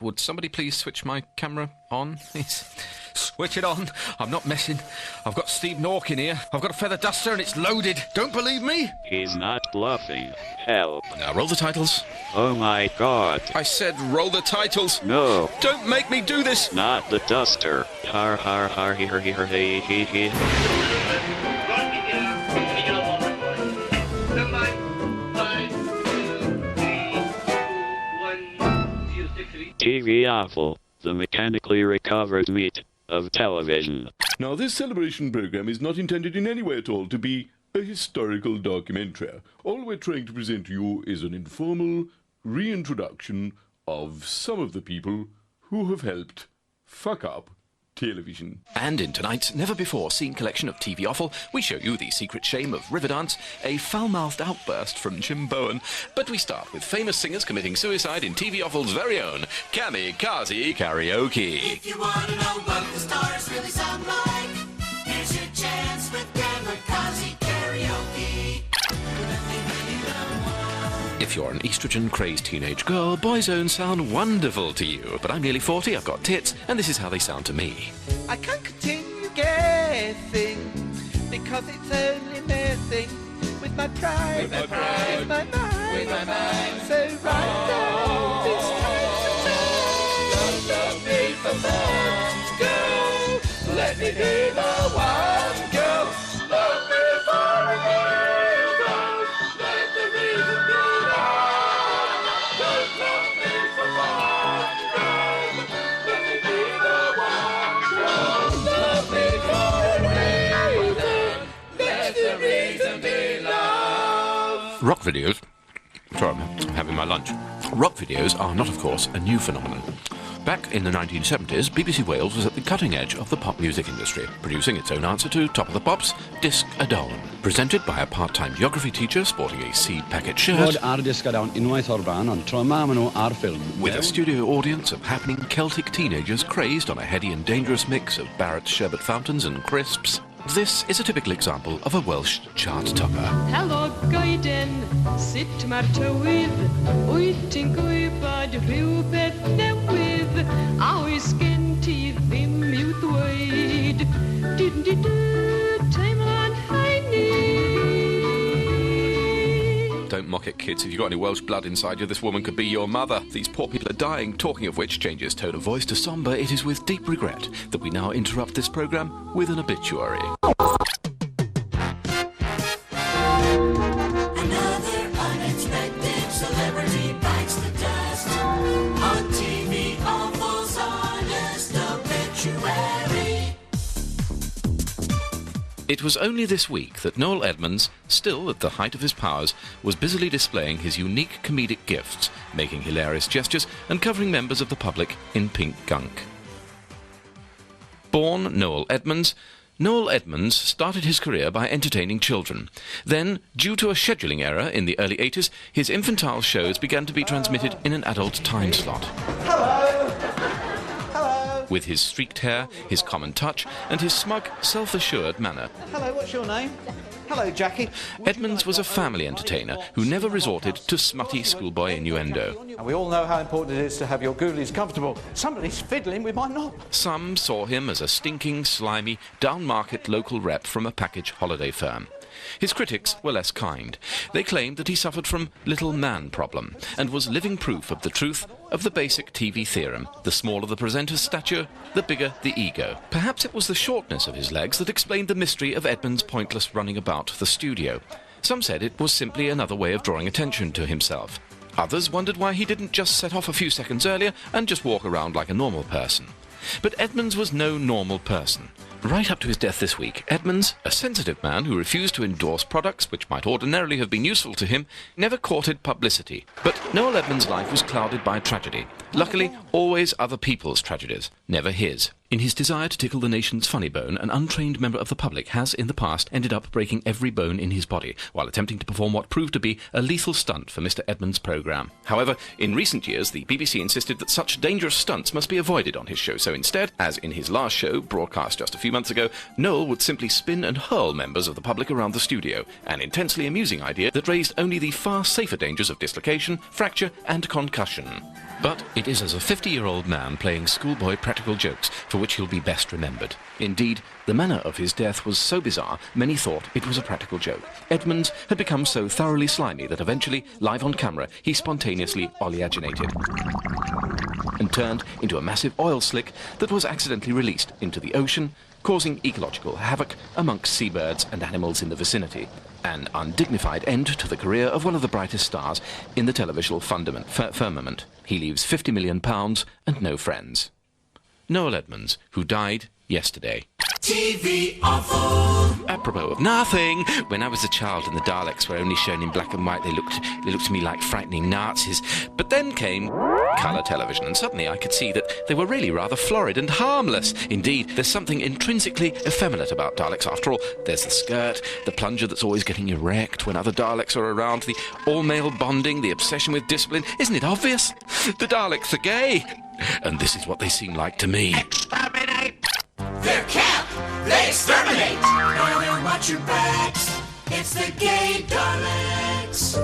Would somebody please switch my camera on, please? Switch it on. I'm not messing. I've got Steve Nork in here. I've got a feather duster and it's loaded. Don't believe me? He's not bluffing. Help. Now roll the titles. Oh my god. I said roll the titles. No. Don't make me do this. Not the duster. Har har har he hey he he. TV Offal, the mechanically recovered meat of television. Now, this celebration program is not intended in any way at all to be a historical documentary. All we're trying to present to you is an informal reintroduction of some of the people who have helped fuck up television. And in tonight's never-before-seen collection of TV Offal, we show you the secret shame of Riverdance, a foul-mouthed outburst from Jim Bowen. But we start with famous singers committing suicide in TV Offal's very own Kamikaze Karaoke. If you want to know what the stars really sound like, here's your chance with Kamikaze Karaoke. If you're an estrogen-crazed teenage girl, Boyzone sound wonderful to you. But I'm nearly 40, I've got tits, and this is how they sound to me. I can't continue guessing, because it's only messing with my pride, with my mind, So right now, this time's a love me for one, girl. Let me be the one, girl. Love me for a reason. Let the reason be love. Don't love me for one, girl. Let me be the one, girl. Love me for a reason. Let the reason be love. Rock videos... Sorry, I'm having my lunch. Rock videos are not, of course, a new phenomenon. Back in the 1970s, BBC Wales was at the cutting edge of the pop music industry, producing its own answer to Top of the Pops, Disc a Dawn. Presented by a part-time geography teacher sporting a seed packet shirt. Disc a Dawn unwaith o'r bran, ond tro yma maen nhw ar ffilm. With a studio audience of happening Celtic teenagers crazed on a heady and dangerous mix of Barrett's sherbet fountains and crisps. This is a typical example of a Welsh chart topper. Helo goeden, sut mae'r tywydd, wyt ti'n gwybod rhywbeth newydd, a oes gen ti ddim i'w ddweud. Teimlo'n heini. Don't mock it, kids. If you've got any Welsh blood inside you, this woman could be your mother. These poor people are dying. Talking of which changes tone of voice to sombre, it is with deep regret that we now interrupt this programme with an obituary. Another unexpected celebrity bites the dust. On TV, Offal's honest obituary. It was only this week that Noel Edmonds, still at the height of his powers, was busily displaying his unique comedic gifts, making hilarious gestures and covering members of the public in pink gunk. Born Noel Edmonds started his career by entertaining children. Then, due to a scheduling error in the early 80s, his infantile shows began to be transmitted in an adult time slot. With his streaked hair, his common touch, and his smug, self-assured manner. Hello, what's your name? Hello, Jackie. Edmonds was a family entertainer who never resorted to smutty schoolboy innuendo. And we all know how important it is to have your ghoulies comfortable. Somebody's fiddling with my knob. Some saw him as a stinking, slimy, down-market local rep from a package holiday firm. His critics were less kind. They claimed that he suffered from little man problem and was living proof of the truth of the basic TV theorem: the smaller the presenter's stature, the bigger the ego. Perhaps it was the shortness of his legs that explained the mystery of Edmonds' pointless running about the studio. Some said it was simply another way of drawing attention to himself. Others wondered why he didn't just set off a few seconds earlier and just walk around like a normal person. But Edmonds was no normal person. Right up to his death this week, Edmonds, a sensitive man who refused to endorse products which might ordinarily have been useful to him, never courted publicity. But Noel Edmonds' life was clouded by tragedy. Luckily, always other people's tragedies, never his. In his desire to tickle the nation's funny bone, an untrained member of the public has, in the past, ended up breaking every bone in his body, while attempting to perform what proved to be a lethal stunt for Mr. Edmonds' programme. However, in recent years, the BBC insisted that such dangerous stunts must be avoided on his show, so instead, as in his last show, broadcast just a few months ago, Noel would simply spin and hurl members of the public around the studio, an intensely amusing idea that raised only the far safer dangers of dislocation, fracture and concussion. But it is as a 50-year-old man playing schoolboy practical jokes for which he'll be best remembered. Indeed, the manner of his death was so bizarre, many thought it was a practical joke. Edmonds had become so thoroughly slimy that eventually, live on camera, he spontaneously oleaginated and turned into a massive oil slick that was accidentally released into the ocean, causing ecological havoc amongst seabirds and animals in the vicinity. An undignified end to the career of one of the brightest stars in the televisual firmament. He leaves £50 million and no friends. Noel Edmonds, who died yesterday. TV Offal. Apropos of nothing, when I was a child and the Daleks were only shown in black and white, they looked to me like frightening Nazis. But then came colour television, and suddenly I could see that they were really rather florid and harmless. Indeed, there's something intrinsically effeminate about Daleks after all. There's the skirt, the plunger that's always getting erect when other Daleks are around, the all-male bonding, the obsession with discipline. Isn't it obvious? The Daleks are gay. And this is what they seem like to me. They're camp. They exterminate. Now they'll watch your backs. It's the gay Daleks.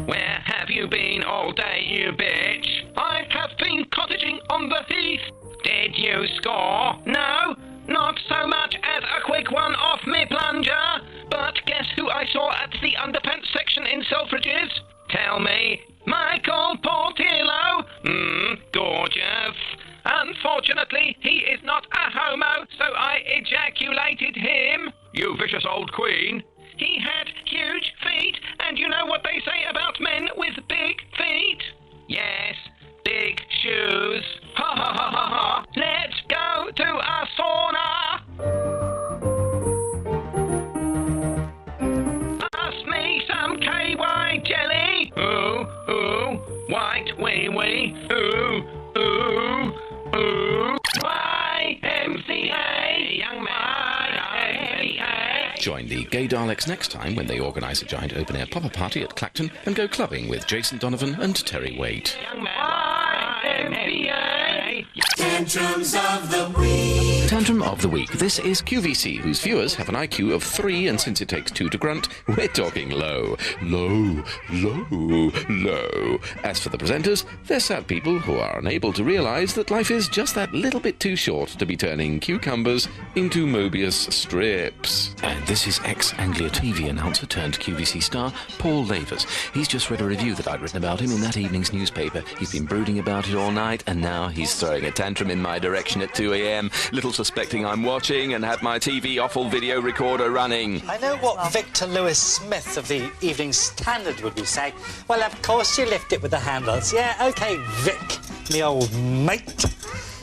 Where have you been all day, you bitch? I have been cottaging on the heath. Did you score? No, not so much as a quick one off me plunger. But guess who I saw at the underpants section in Selfridges? Tell me. Michael Portillo. Gorgeous. Unfortunately, he is not a homo, so I ejaculated him. You vicious old queen. He had huge feet, and you know what they say about men with big feet? Yes, big shoes. Ha ha ha ha ha. Let's go to a sauna. Pass me some KY jelly. Ooh, ooh, white wee wee. Ooh, ooh. Ooh, YMCA, young man, YMCA. Join the Gay Daleks next time when they organise a giant open-air pop-up party at Clacton and go clubbing with Jason Donovan and Terry Waite. Young man, YMCA. Tantrums of the Week. Tantrum of the Week. This is QVC, whose viewers have an IQ of 3, and since it takes 2 to grunt, we're talking low. Low, low, low. As for the presenters, they're sad people who are unable to realise that life is just that little bit too short to be turning cucumbers into Mobius strips. And this is ex-Anglia TV announcer turned QVC star, Paul Lavers. He's just read a review that I'd written about him in that evening's newspaper. He's been brooding about it all night, and now he's throwing a tantrum in my direction at 2 a.m, little suspecting I'm watching and had my TV Offal video recorder running. I know what Victor Lewis Smith of the Evening Standard would be saying. Well, of course you lift it with the handles. Yeah, OK, Vic, me old mate.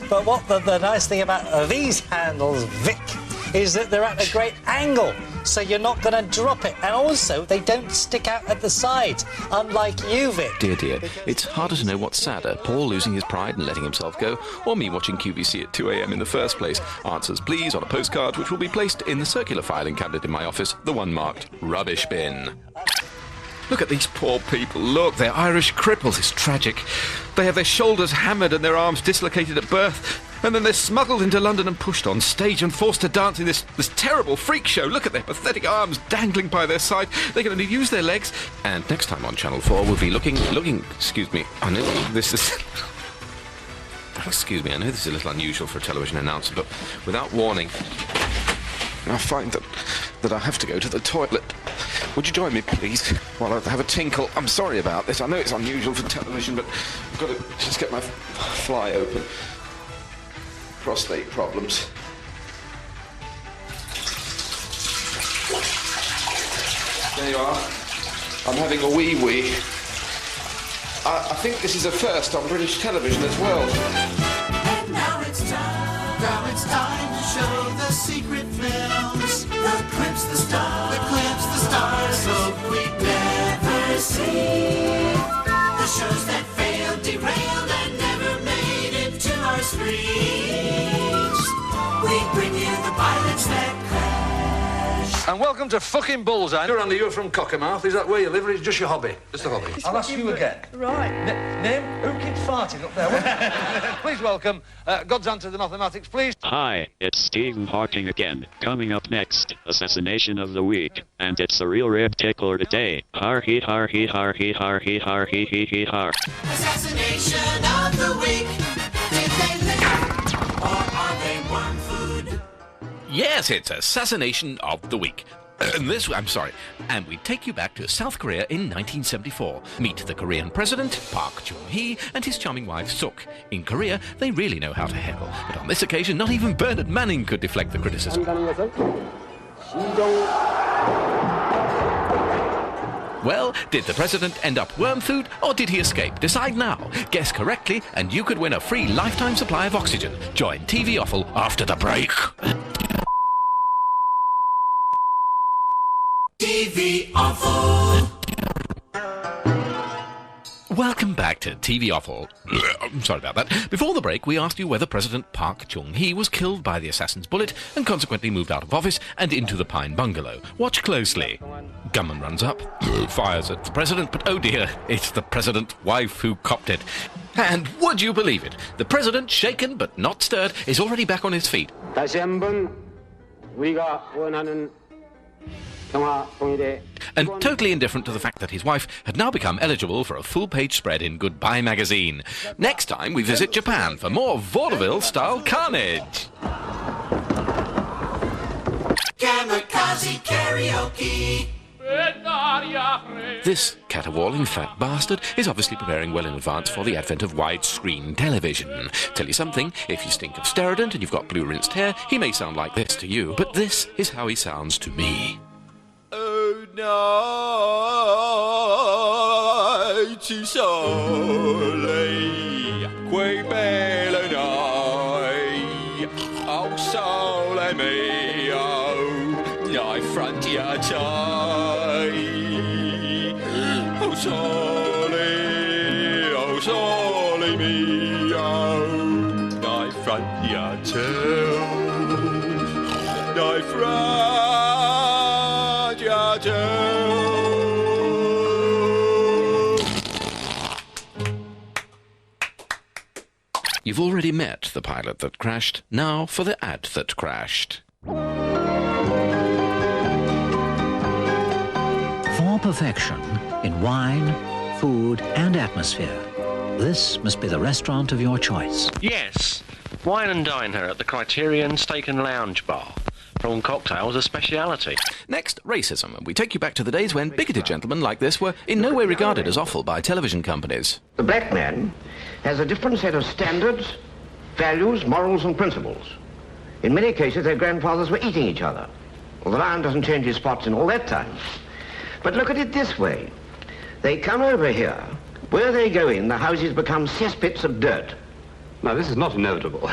But what the nice thing about these handles, Vic, is that they're at a great angle, so you're not going to drop it. And also, they don't stick out at the sides, unlike you, Vic. Dear, dear, it's harder to know what's sadder, Paul losing his pride and letting himself go, or me watching QVC at 2 a.m. in the first place. Answers, please, on a postcard which will be placed in the circular filing cabinet in my office, the one marked rubbish bin. Look at these poor people. Look, they're Irish cripples. It's tragic. They have their shoulders hammered and their arms dislocated at birth. And then they're smuggled into London and pushed on stage and forced to dance in this terrible freak show. Look at their pathetic arms dangling by their side. They can only use their legs. And next time on Channel 4, we'll be looking, excuse me, I know this is... Excuse me, I know this is a little unusual for a television announcer, but without warning, I find that I have to go to the toilet. Would you join me, please, while I have a tinkle? I'm sorry about this. I know it's unusual for television, but I've got to just get my fly open. Prostate problems. There you are. I'm having a wee-wee. I think this is a first on British television as well. And now it's time to show the secret films, the clips, the stars, hope we'd never see. The shows that failed, derailed, and never made it to our And welcome to fucking Bullseye. You're Andy, you're from Cockermouth. Is that where you live, or is it just your hobby? Just a hobby. I'll ask you again. Right. Name? Who keeps farting up there? Please welcome God's answer to mathematics, please. Hi, it's Stephen Hawking again. Coming up next, Assassination of the Week. And it's a real rib tickler today. Har he har he har he har he har he he har. Assassination of the week. Did they live or are they worm food? Yes, it's Assassination of the Week. And we take you back to South Korea in 1974. Meet the Korean president, Park Chung-hee, and his charming wife, Suk. In Korea, they really know how to heckle. But on this occasion, not even Bernard Manning could deflect the criticism. Well, did the president end up worm food, or did he escape? Decide now. Guess correctly, and you could win a free lifetime supply of oxygen. Join TV Offal after the break. TV Offal. Welcome back to TV Offal. I'm sorry about that. Before the break, we asked you whether President Park Chung-hee was killed by the assassin's bullet and consequently moved out of office and into the Pine Bungalow. Watch closely. Gunman runs up, fires at the president, but oh dear, it's the president's wife who copped it. And would you believe it? The president, shaken but not stirred, is already back on his feet. And totally indifferent to the fact that his wife had now become eligible for a full-page spread in Goodbye magazine. Next time we visit Japan for more vaudeville-style carnage. Kamikaze karaoke. This caterwauling fat bastard is obviously preparing well in advance for the advent of widescreen television. Tell you something, if you stink of Steradent and you've got blue-rinsed hair, he may sound like this to you, but this is how he sounds to me. Oh, night is early, quei belle night. Oh, sole mio, thy frontier tie. Oh, sole mio, thy frontier tell. Thy frontier You've already met the pilot that crashed. Now for the ad that crashed. For perfection in wine, food and atmosphere, this must be the restaurant of your choice. Yes, Wine and Dine Her at the Criterion Steak and Lounge Bar. Prawn cocktails a speciality. Next, racism. We take you back to the days when bigoted gentlemen like this were in no way regarded as awful by television companies. The black man has a different set of standards, values, morals and principles. In many cases, their grandfathers were eating each other. Well, the lion doesn't change his spots in all that time. But look at it this way. They come over here. Where they go in, the houses become cesspits of dirt. Now, this is not inevitable.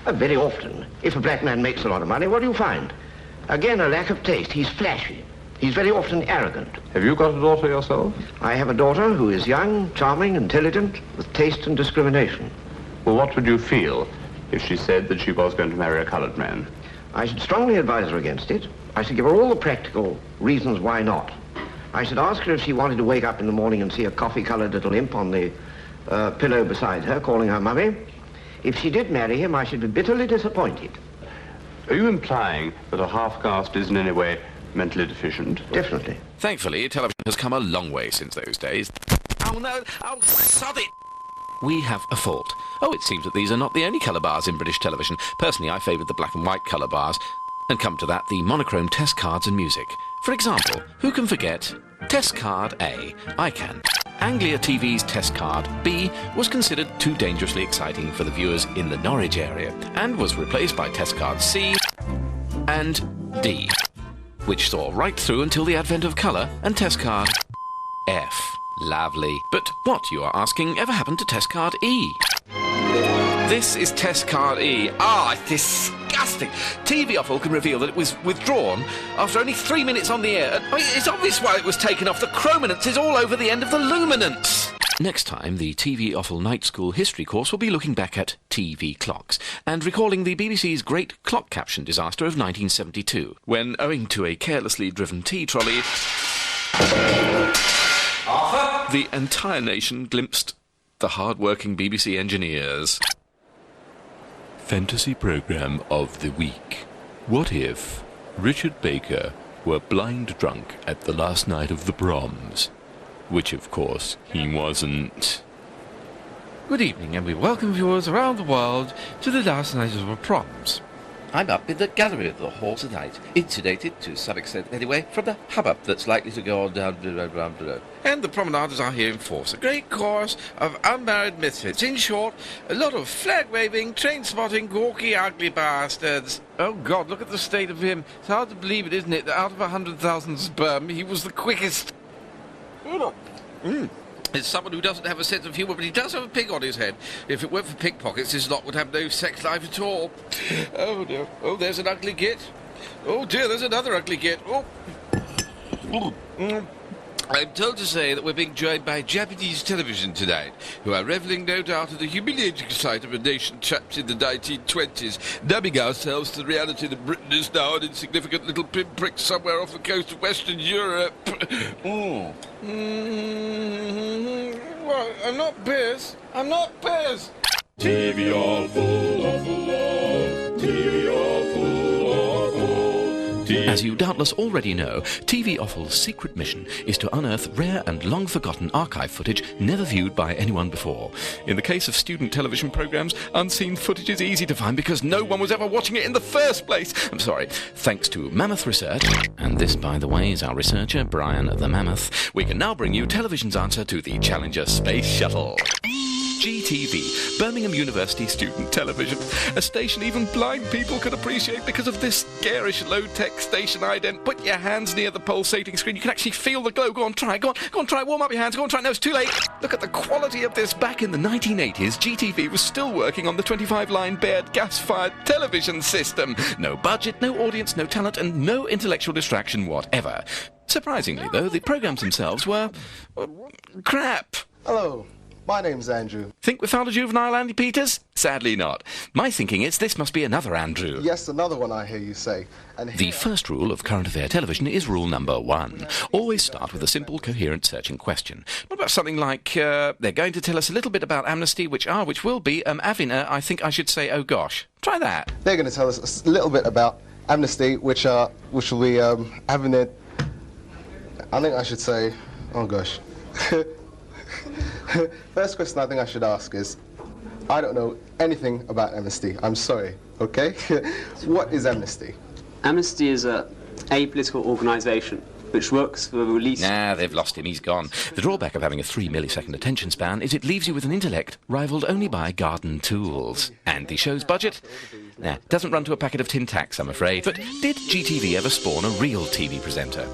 Very often. If a black man makes a lot of money, what do you find? Again, a lack of taste. He's flashy. He's very often arrogant. Have you got a daughter yourself? I have a daughter who is young, charming, intelligent, with taste and discrimination. Well, what would you feel if she said that she was going to marry a colored man? I should strongly advise her against it. I should give her all the practical reasons why not. I should ask her if she wanted to wake up in the morning and see a coffee-colored little imp on the pillow beside her, calling her mummy. If she did marry him, I should be bitterly disappointed. Are you implying that a half-caste is in any way mentally deficient? Definitely. Thankfully, television has come a long way since those days. Oh no! Oh, sod it! We have a fault. Oh, it seems that these are not the only colour bars in British television. Personally, I favoured the black and white colour bars. And come to that, the monochrome test cards and music. For example, who can forget Test Card A? I can. Anglia TV's Test Card B was considered too dangerously exciting for the viewers in the Norwich area and was replaced by Test Card C and D, which saw right through until the advent of colour and Test Card F. Lovely. But what, you are asking, ever happened to Test Card E? This is Test Card E. Ah, it's disgusting. TV Offal can reveal that it was withdrawn after only 3 minutes on the air. I mean, it's obvious why it was taken off. The chrominance is all over the end of the luminance. Next time, the TV Offal Night School history course will be looking back at TV clocks and recalling the BBC's great clock caption disaster of 1972, when, owing to a carelessly driven tea trolley, the entire nation glimpsed the hard-working BBC engineers. Fantasy programme of the week. What if Richard Baker were blind drunk at the last night of the proms? Which, of course, he wasn't. Good evening, and we welcome viewers around the world to the last night of the proms. I'm up in the gallery of the hall tonight, insulated, to some extent anyway, from the hubbub that's likely to go on down below. And the promenaders are here in force. A great chorus of unmarried misfits. In short, a lot of flag-waving, train-spotting, gawky, ugly bastards. Oh, God, look at the state of him. It's hard to believe it, isn't it, that out of 100,000 sperm, he was the quickest. It's someone who doesn't have a sense of humour, but he does have a pig on his head. If it weren't for pickpockets, his lot would have no sex life at all. Oh, dear. Oh, there's an ugly git. Oh, dear, there's another ugly git. Oh. I'm told to say that we're being joined by Japanese television tonight, who are revelling, no doubt, in the humiliating sight of a nation trapped in the 1920s, numbing ourselves to the reality that Britain is now an insignificant little pinprick somewhere off the coast of Western Europe. Well, I'm not pissed. I'm not pissed. TV awful, awful, TV awful, awful. As you doubtless already know, TV Offal's secret mission is to unearth rare and long-forgotten archive footage never viewed by anyone before. In the case of student television programmes, unseen footage is easy to find because no one was ever watching it in the first place. I'm sorry. Thanks to Mammoth Research, and this, by the way, is our researcher, Brian the Mammoth, we can now bring you television's answer to the Challenger Space Shuttle. GTV, Birmingham University Student Television, a station even blind people can appreciate because of this garish low-tech station ident. Put your hands near the pulsating screen, you can actually feel the glow. Go on, try, warm up your hands, go on, try. No, it's too late. Look at the quality of this. Back in the 1980s, GTV was still working on the 25-line Baird gas-fired television system. No budget, no audience, no talent, and no intellectual distraction whatever. Surprisingly, though, the programmes themselves were crap. Hello. My name's Andrew. Think we found a juvenile Andy Peters? Sadly not. My thinking is this must be another Andrew. Yes, another one, I hear you say. And the first rule of current affair television is rule number 1. Always start with a simple, coherent searching question. What about something like, they're going to tell us a little bit about amnesty, which will be, Avina, I think I should say, oh gosh. Try that. They're going to tell us a little bit about amnesty, which will be, having it, I think I should say, oh gosh. First question I think I should ask is, I don't know anything about amnesty. I'm sorry, okay? What is amnesty? Amnesty is a apolitical organisation which works for the release... Nah, they've lost him. He's gone. The drawback of having a 3-millisecond attention span is it leaves you with an intellect rivalled only by garden tools. And the show's budget? Nah, doesn't run to a packet of tin tacks, I'm afraid. But did GTV ever spawn a real TV presenter?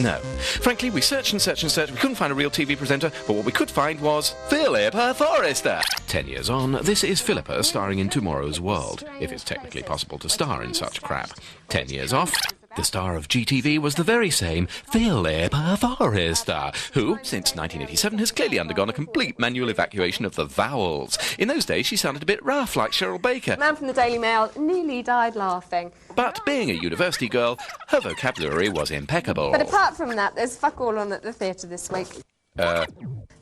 No. Frankly, we searched and searched and searched. We couldn't find a real TV presenter, but what we could find was Philippa Forrester. 10 years on, this is Philippa starring in Tomorrow's World, if it's technically possible to star in such crap. 10 years off, the star of GTV was the very same Philippa Forrester, who, since 1987, has clearly undergone a complete manual evacuation of the vowels. In those days, she sounded a bit rough, like Cheryl Baker. Man from the Daily Mail nearly died laughing. But being a university girl, her vocabulary was impeccable. But apart from that, there's fuck all on at the theatre this week. But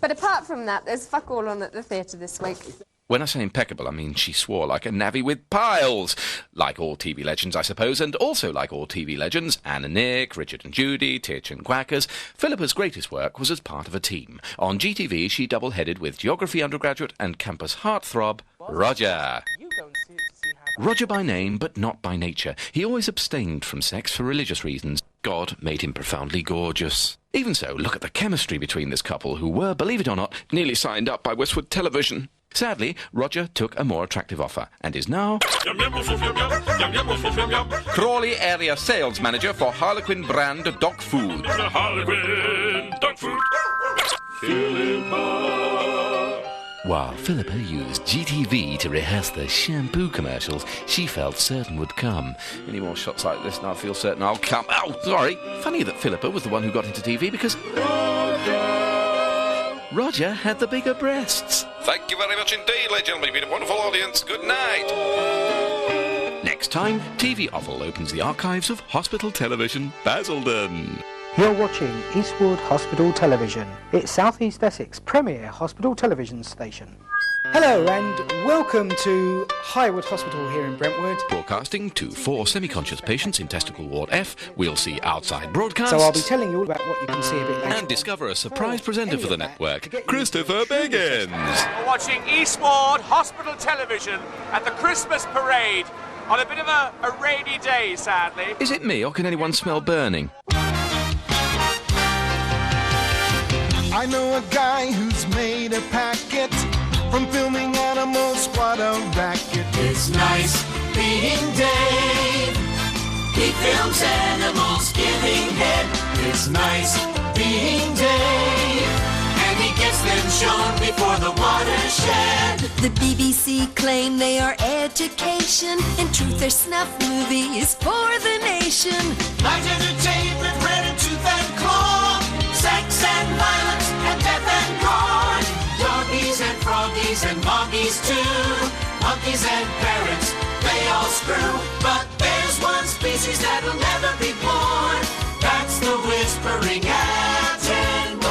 apart from that, there's fuck all on at the theatre this week. When I say impeccable, I mean she swore like a navvy with piles. Like all TV legends, I suppose, and also like all TV legends, Anne and Nick, Richard and Judy, Titch and Quackers, Philippa's greatest work was as part of a team. On GTV, she double-headed with geography undergraduate and campus heartthrob, Roger. Roger by name, but not by nature. He always abstained from sex for religious reasons. God made him profoundly gorgeous. Even so, look at the chemistry between this couple, who were, believe it or not, nearly signed up by Westwood Television. Sadly, Roger took a more attractive offer and is now Crawley Area Sales Manager for Harlequin brand dog food. Harlequin dog food. While Philippa used GTV to rehearse the shampoo commercials she felt certain would come. Any more shots like this and I feel certain I'll come. Oh, sorry. Funny that Philippa was the one who got into TV because Roger had the bigger breasts. Thank you very much indeed, ladies and gentlemen. You've been a wonderful audience. Good night. Next time, TV Offal opens the archives of Hospital Television, Basildon. You're watching Eastwood Hospital Television. It's South East Essex premier hospital television station. Hello and welcome to Highwood Hospital here in Brentwood. Broadcasting to 4 semi-conscious patients in Testicle Ward F. We'll see outside broadcasts. So I'll be telling you all about what you can see a bit later. And discover a surprise presenter for the network, Christopher Biggins. We're watching Eastwood Hospital Television at the Christmas parade on a bit of a rainy day, sadly. Is it me, or can anyone smell burning? I know a guy who's made a packet from filming animals, what a racket. It's nice being Dave. He films animals giving head. It's nice being Dave. And he gets them shown before the watershed. The BBC claim they are education. In truth, they're snuff movies for the nation. Light entertainment, red and tooth and claw. Sex and violence and death and gore. Doggies and froggies and moggies too. Monkeys and parrots, they all screw. But there's one species that'll never be born. That's the whispering Attenborough.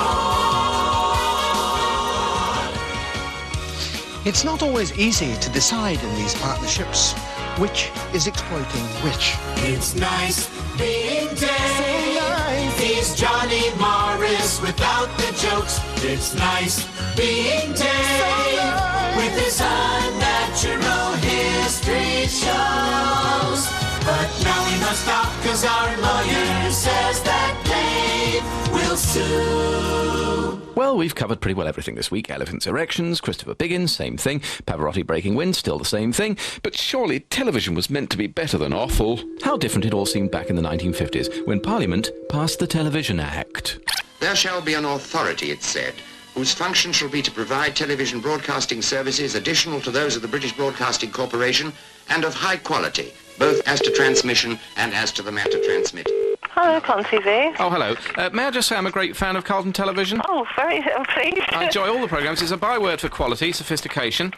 It's not always easy to decide in these partnerships which is exploiting which. It's nice being Dave. So nice. He's Johnny Morris without the jokes. It's nice being Dave. So nice. With his unnatural history shows. But now we must stop because our lawyer says that Dave will sue. Well, we've covered pretty well everything this week. Elephants' erections, Christopher Biggins, same thing. Pavarotti breaking wind, still the same thing. But surely television was meant to be better than awful. How different it all seemed back in the 1950s when Parliament passed the Television Act. There shall be an authority, it said, whose function shall be to provide television broadcasting services additional to those of the British Broadcasting Corporation and of high quality, both as to transmission and as to the matter transmitted. Hello, Con TV. Oh, hello. May I just say I'm a great fan of Carlton Television? Oh, very pleased. I enjoy all the programmes. It's a byword for quality, sophistication,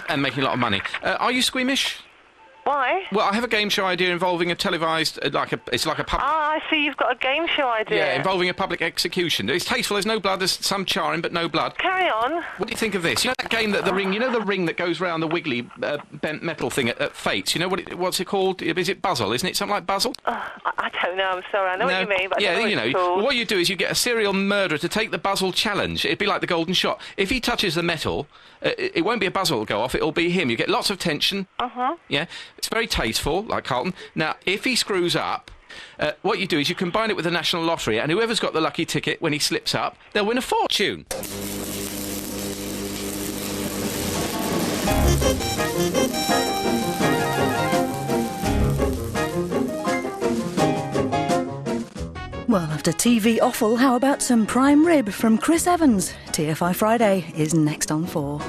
and making a lot of money. Are you squeamish? Why? Well, I have a game show idea involving a televised, it's like a public... Ah, I see you've got a game show idea. Yeah, involving a public execution. It's tasteful, there's no blood, there's some charring, but no blood. Carry on. What do you think of this? You know that game, that the ring, you know the ring that goes round the wiggly bent metal thing at Fates? You know what's it called? Is it Buzzle, isn't it? Something like Buzzle? I don't know, I'm sorry. I know what you mean, but I don't know what it's called. What you do is you get a serial murderer to take the Buzzle challenge. It'd be like the golden shot. If he touches the metal, it won't be a Buzzle that'll go off, it'll be him. You get lots of tension. Uh-huh. Yeah, it's very tasteful, like Carlton. Now, if he screws up, what you do is you combine it with the National Lottery, and whoever's got the lucky ticket when he slips up, they'll win a fortune. Well, after TV Offal, how about some prime rib from Chris Evans? TFI Friday is next on 4.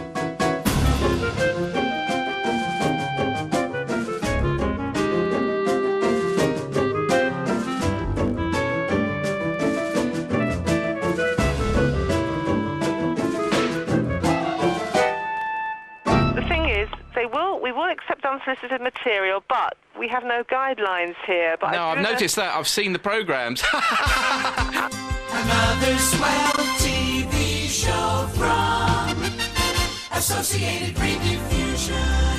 We will accept unsolicited material, but we have no guidelines here. But no, I've noticed that. I've seen the programmes. Another swell TV show from Associated-Rediffusion.